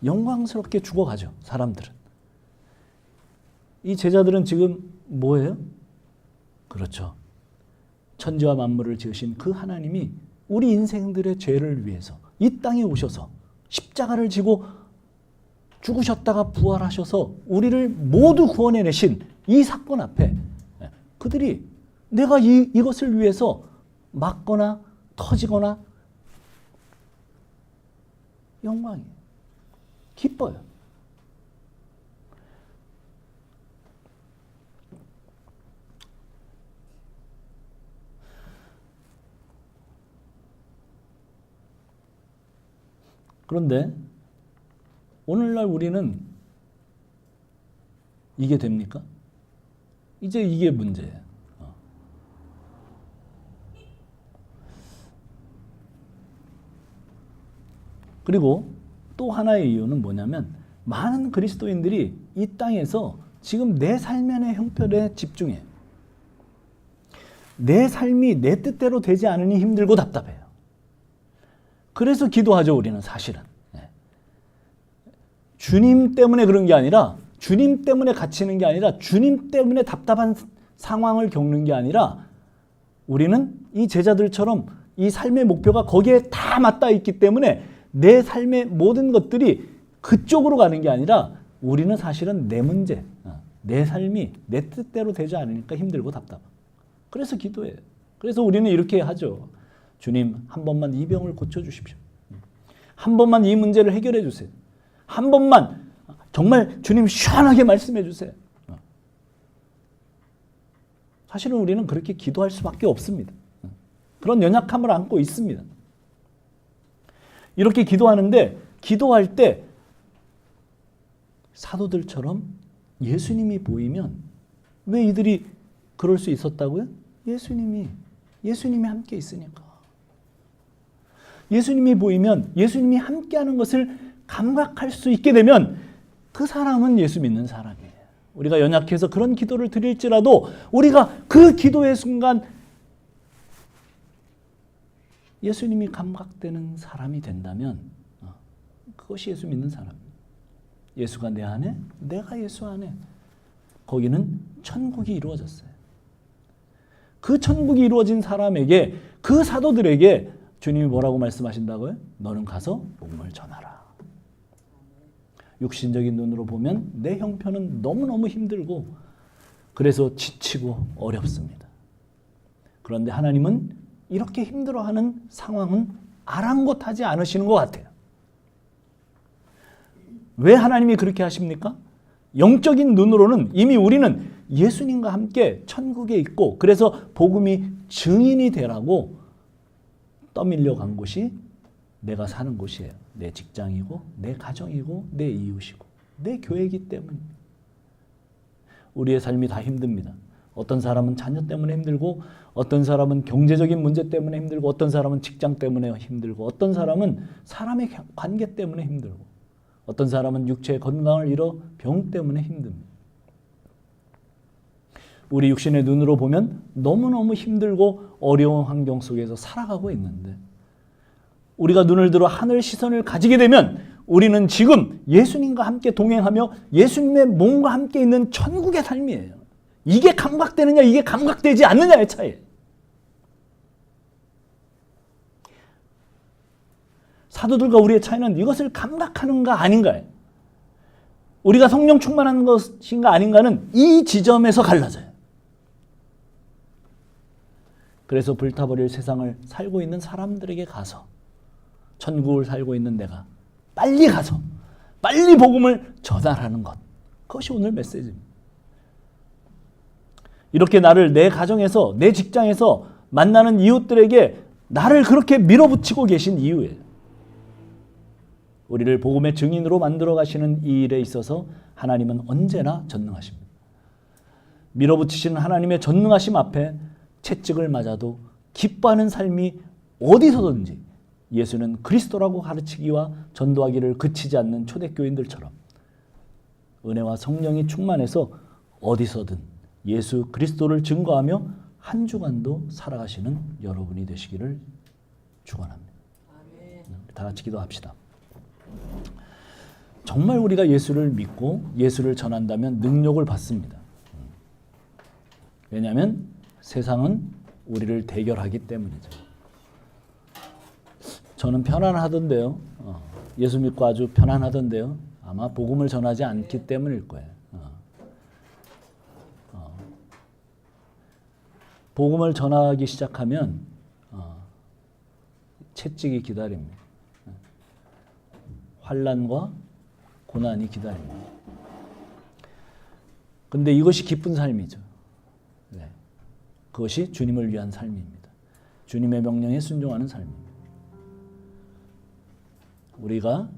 영광스럽게 죽어가죠. 사람들은. 이 제자들은 지금 뭐예요? 그렇죠. 천지와 만물을 지으신 그 하나님이 우리 인생들의 죄를 위해서 이 땅에 오셔서 십자가를 지고 죽으셨다가 부활하셔서 우리를 모두 구원해내신 이 사건 앞에 그들이 내가 이것을 위해서 맞거나 터지거나 영광이에요. 기뻐요. 그런데 오늘날 우리는 이게 됩니까? 이제 이게 문제예요. 그리고 또 하나의 이유는 뭐냐면 많은 그리스도인들이 이 땅에서 지금 내 삶의 형편에 집중해요. 내 삶이 내 뜻대로 되지 않으니 힘들고 답답해요. 그래서 기도하죠, 우리는 사실은. 주님 때문에 그런 게 아니라, 주님 때문에 갇히는 게 아니라, 주님 때문에 답답한 상황을 겪는 게 아니라 우리는 이 제자들처럼 이 삶의 목표가 거기에 다 맞닿아 있기 때문에 내 삶의 모든 것들이 그쪽으로 가는 게 아니라 우리는 사실은 내 문제, 내 삶이 내 뜻대로 되지 않으니까 힘들고 답답하고. 그래서 기도해요. 그래서 우리는 이렇게 하죠. 주님, 한 번만 이 병을 고쳐주십시오. 한 번만 이 문제를 해결해 주세요. 한 번만 정말 주님 시원하게 말씀해 주세요. 사실은 우리는 그렇게 기도할 수밖에 없습니다. 그런 연약함을 안고 있습니다. 이렇게 기도하는데 기도할 때 사도들처럼 예수님이 보이면 왜 이들이 그럴 수 있었다고요? 예수님이 함께 있으니까. 예수님이 보이면 예수님이 함께하는 것을 감각할 수 있게 되면 그 사람은 예수 믿는 사람이에요. 우리가 연약해서 그런 기도를 드릴지라도 우리가 그 기도의 순간 예수님이 감각되는 사람이 된다면 그것이 예수 믿는 사람입니다. 예수가 내 안에, 내가 예수 안에. 거기는 천국이 이루어졌어요. 그 천국이 이루어진 사람에게, 그 사도들에게 주님이 뭐라고 말씀하신다고요? 너는 가서 복음을 전하라. 육신적인 눈으로 보면 내 형편은 너무너무 힘들고 그래서 지치고 어렵습니다. 그런데 하나님은 이렇게 힘들어하는 상황은 아랑곳하지 않으시는 것 같아요. 왜 하나님이 그렇게 하십니까? 영적인 눈으로는 이미 우리는 예수님과 함께 천국에 있고 그래서 복음이 증인이 되라고 떠밀려 간 곳이 내가 사는 곳이에요. 내 직장이고 내 가정이고 내 이웃이고 내 교회이기 때문입니다. 우리의 삶이 다 힘듭니다. 어떤 사람은 자녀 때문에 힘들고 어떤 사람은 경제적인 문제 때문에 힘들고 어떤 사람은 직장 때문에 힘들고 어떤 사람은 사람의 관계 때문에 힘들고 어떤 사람은 육체의 건강을 잃어 병 때문에 힘듭니다. 우리 육신의 눈으로 보면 너무너무 힘들고 어려운 환경 속에서 살아가고 있는데 우리가 눈을 들어 하늘 시선을 가지게 되면 우리는 지금 예수님과 함께 동행하며 예수님의 몸과 함께 있는 천국의 삶이에요. 이게 감각되느냐 이게 감각되지 않느냐의 차이예요. 사도들과 우리의 차이는 이것을 감각하는가 아닌가예요. 우리가 성령 충만한 것인가 아닌가는 이 지점에서 갈라져요. 그래서 불타버릴 세상을 살고 있는 사람들에게 가서 천국을 살고 있는 내가 빨리 가서 빨리 복음을 전하라는 것. 그것이 오늘 메시지입니다. 이렇게 나를 내 가정에서, 내 직장에서 만나는 이웃들에게 나를 그렇게 밀어붙이고 계신 이유예요. 우리를 복음의 증인으로 만들어 가시는 이 일에 있어서 하나님은 언제나 전능하십니다. 밀어붙이시는 하나님의 전능하심 앞에 채찍을 맞아도 기뻐하는 삶이 어디서든지 예수는 그리스도라고 가르치기와 전도하기를 그치지 않는 초대교인들처럼 은혜와 성령이 충만해서 어디서든 예수 그리스도를 증거하며 한 주간도 살아가시는 여러분이 되시기를 축원합니다. 다 같이 기도합시다. 정말 우리가 예수를 믿고 예수를 전한다면 능력을 받습니다. 왜냐하면 세상은 우리를 대결하기 때문이죠. 저는 편안하던데요. 예수 믿고 아주 편안하던데요. 아마 복음을 전하지 않기 때문일 거예요. 복음을 전하기 시작하면 채찍이 기다립니다. 환난과 고난이 기다립니다. 근데 이것이 기쁜 삶이죠. 네. 그것이 주님을 위한 삶입니다. 주님의 명령에 순종하는 삶입니다. 우리가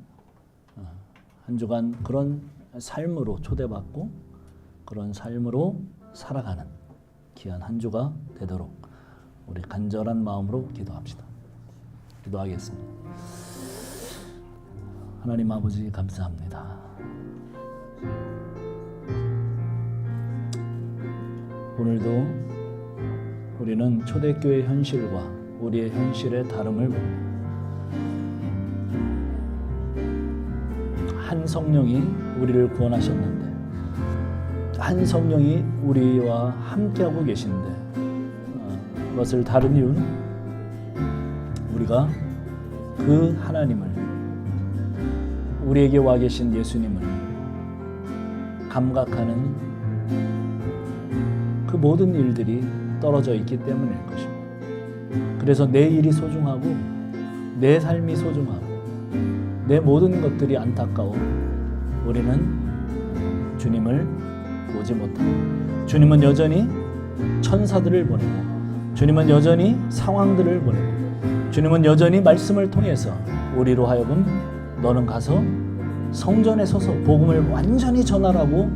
한 주간 그런 삶으로 초대받고 그런 삶으로 살아가는 귀한 한 주가 되도록 우리 간절한 마음으로 기도합시다. 기도하겠습니다. 하나님 아버지 감사합니다. 오늘도 우리는 초대교회 현실과 우리의 현실의 다름을 봅니다. 한 성령이 우리를 구원하셨는데 한 성령이 우리와 함께하고 계신데 그것을 다른 이유는 우리가 그 하나님을 우리에게 와 계신 예수님을 감각하는 그 모든 일들이 떨어져 있기 때문일 것입니다. 그래서 내 일이 소중하고 내 삶이 소중하고 내 모든 것들이 안타까워 우리는 주님을 보지 못합니다. 주님은 여전히 천사들을 보내고 주님은 여전히 상황들을 보내고 주님은 여전히 말씀을 통해서 우리로 하여금 너는 가서 성전에 서서 복음을 완전히 전하라고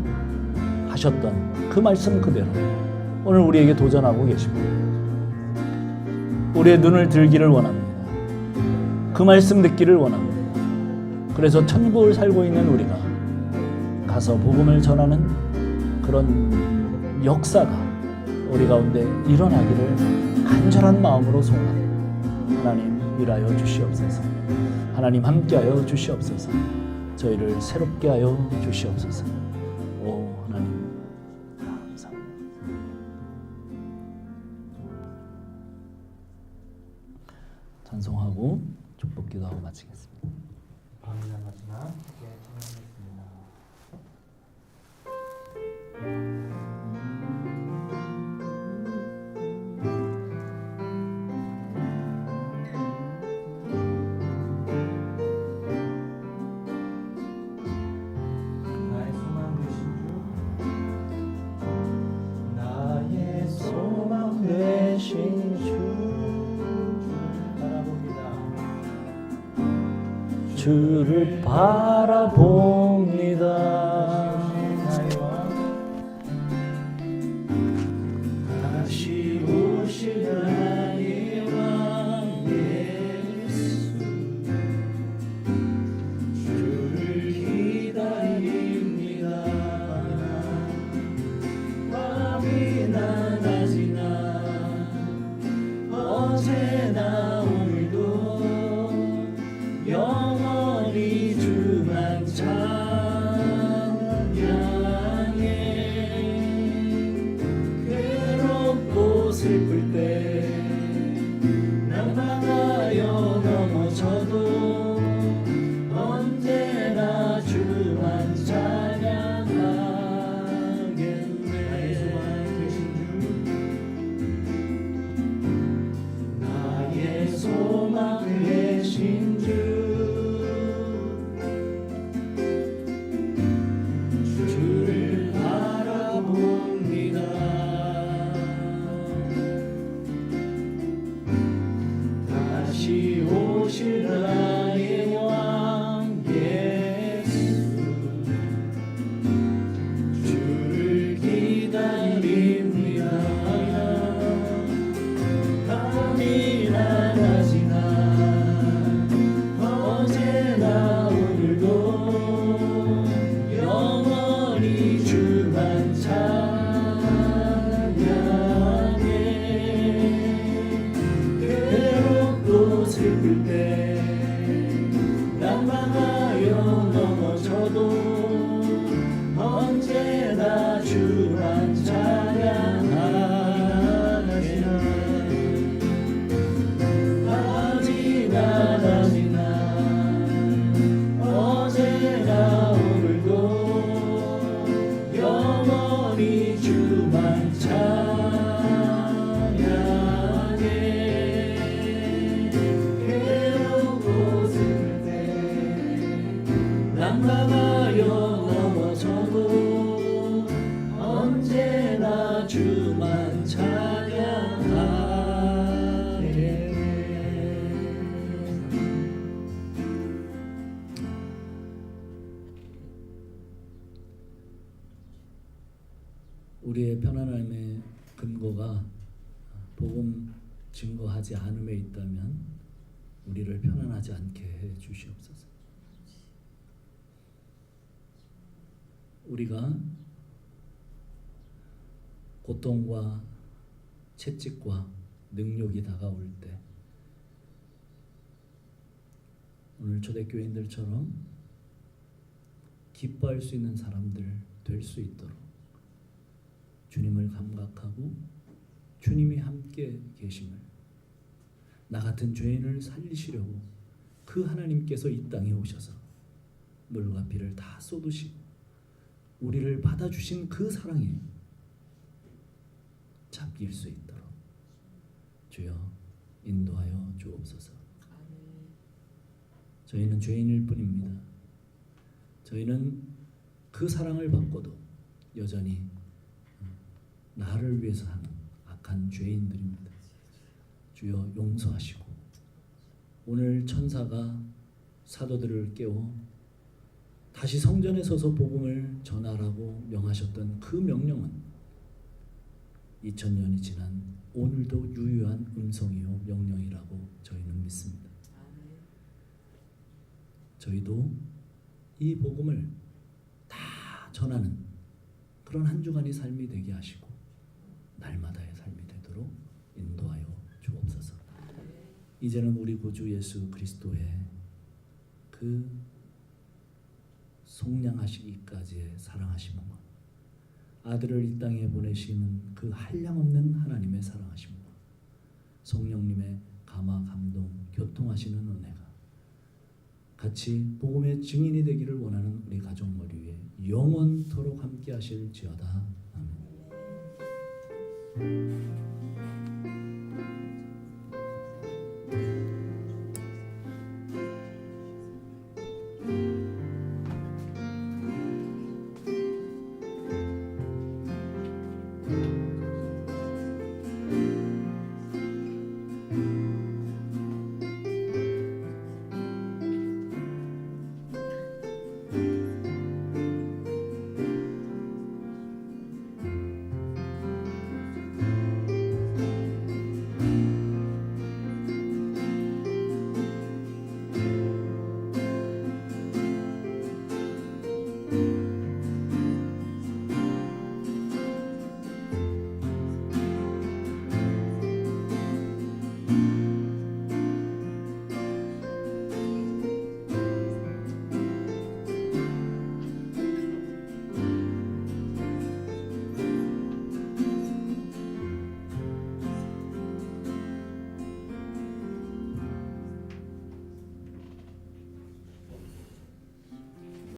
하셨던 그 말씀 그대로 오늘 우리에게 도전하고 계십니다. 우리의 눈을 들기를 원합니다. 그 말씀 듣기를 원합니다. 그래서 천국을 살고 있는 우리가 가서 복음을 전하는 그런 역사가 우리 가운데 일어나기를 간절한 마음으로 소원합니다. 하나님 일하여 주시옵소서. 하나님 함께하여 주시옵소서. 저희를 새롭게 하여 주시옵소서. 오 하나님 감사합니다. 찬송하고 축복 기도하고 마치겠습니다. 밤이나 마지막 함께 찬양하겠습니다. 나의 소망 되신 주 주를 바라봅니다. 다시 오실 나의 왕 예수 주를 기다립니다. 밤이나 낮이나 어제나 오늘도 영원히 주만 찬양해. 괴롭고 슬플 때 낙망하여 넘어져도 언제나 주만 찬양하겠네. 나의 소망 되신 주 나의 소망 되신 주 주를 바라봅니다. 다시 오실 나의 왕 예수 주를 기다립니다. 밤이나 낮이나 어제나 오늘도 영원히 주만 찬양해. 괴롭고 슬플 때 난망하여 넘어져도 언제나 주만 찬양하네. 낮이나 낮이나 어제나 오늘도 영원히 주만 찬양해. 괴롭고 슬플 때 난감하여 넘어져도 언제나 주만 찬양하네. 우리의 편안함의 근거가 복음 증거하지 않음에 있다면 우리를 편안하지 않게 해 주시옵소서. 우리가 고통과 채찍과 능력이 다가올 때 오늘 초대교인들처럼 기뻐할 수 있는 사람들 될 수 있도록 주님을 감각하고 주님이 함께 계심을, 나 같은 죄인을 살리시려고 그 하나님께서 이 땅에 오셔서 물과 피를 다 쏟으시고 우리를 받아주신 그 사랑에 잡힐 수 있도록 주여 인도하여 주옵소서. 저희는 죄인일 뿐입니다. 저희는 그 사랑을 받고도 여전히 나를 위해서 하는 악한 죄인들입니다. 주여 용서하시고 오늘 천사가 사도들을 깨워 다시 성전에 서서 복음을 전하라고 명하셨던 그 명령은 2000년이 지난 오늘도 유효한 음성이요 명령이라고 저희는 믿습니다. 저희도 이 복음을 다 전하는 그런 한 주간의 삶이 되게 하시고 날마다의 삶이 되도록 인도하여 주옵소서. 이제는 우리 구주 예수 그리스도의 그 속량하시기까지의 사랑하심과 아들을 이 땅에 보내시는 그 한량없는 하나님의 사랑하심과 성령님의 감화 감동 교통하시는 은혜가 같이 복음의 증인이 되기를 원하는 우리 가족 머리 위에 영원토록 함께 하실지어다. 아멘.